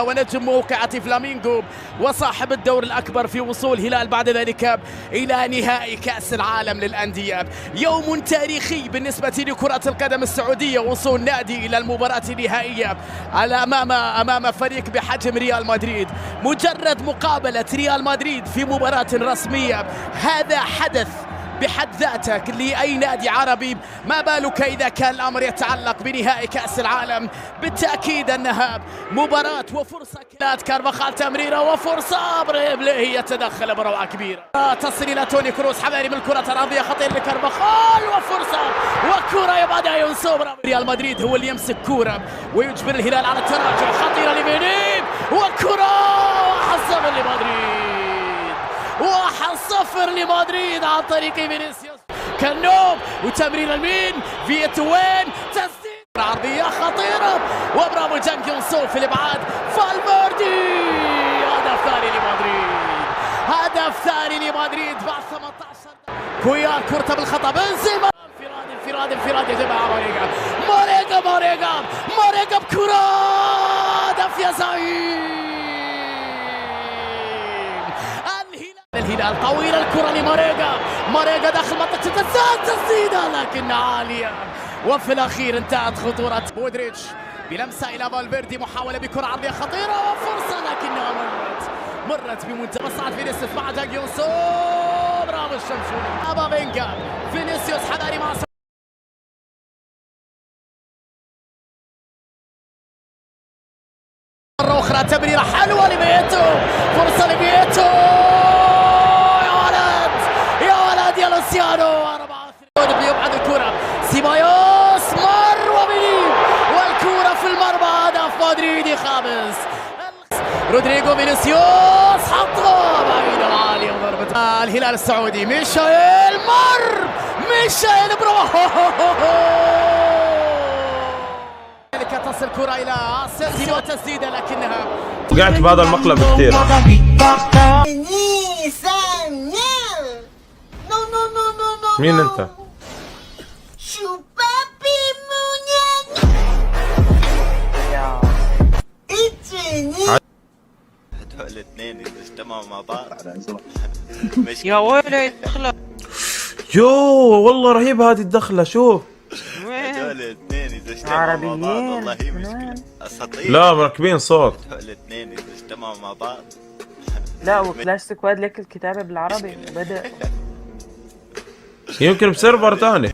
ونجم موقعة فلامينغو وصاحب الدور الأكبر في وصول هلال بعد ذلك إلى نهائي كأس العالم للأندية. يوم تاريخي بالنسبة لكرة القدم السعودية، وصول نادي إلى المباراة النهائية أمام فريق بحجم ريال مدريد. مجرد مقابلة ريال مدريد في مباراة رسمية هذا حدث بحد ذاته لأي نادي عربي، ما بالك إذا كان الأمر يتعلق بنهائي كأس العالم. بالتأكيد أنها مباراة وفرصة. كارفاخال تمريرة وفرصة، بريبلي يتدخل بروعة كبيرة، تصل إلى توني كروس، حذاري من الكرة الأرضية، خطير لكارفاخال وفرصة وكرة يبعدها ينصب. ريال مدريد هو اللي يمسك كرة ويجبر الهلال على التراجع، خطيرة لفينيب وكرة 1-0 لمدريد، 1-0 لمدريد عن طريق فينيسيوس. كنوب وتمرير المين فيتوين، تسديد عرضية خطيرة وبرافو جانك يونسو في الابعاد. فالفيردي هدف ثاني لمدريد، هدف ثاني لمدريد بعد 18 دقيقة. كويار كرة بالخطا، بنزيما انفراد يا جماعة. ماريجا بكرة، هدف يا زعيم. الهلال طويلة الكرة لماريجا داخل منطقة التسديد، تسديدة لكن عالية، وفي الأخير انتهت خطورة. مودريتش بلمسة إلى فالفيردي، محاولة بكرة عرضية خطيرة وفرصة لكنها مرت بمنتهى مصعد. فينيسيوس مع جانك يونسو، برافو الشمسوني. أبا فينيسيوس حذاري مع مرة أخرى، تمريرة حلوة لبيتو، فرصة لبيتو، يا لوسيانو 4 يبعد الكرة، سيبايوس مر وبيليب والكرة في المرمى، هدف مدريدي خامس. رودريغو فينيسيوس حطها بعيدة عالية وضربة الهلال السعودي. ميشايل تصل كرة إلى سيرجيو وتسديدة لكنها وقعت بهذا المقلب كثير. مين انت؟ شو بابي هدول الاثنين اذا اجتمعوا مع بعض يا ويلي دخلة. يو والله رهيبة هذه الدخلة. شوف هدول الاثنين اذا اجتمعوا مع بعض والله هي مشكلة اساطير. لا مركبين صوت. هدول الاثنين اذا اجتمعوا مع بعض. لا وكلاش سكواد لك الكتابة بالعربي بدأ يمكن بسيرفر ثاني.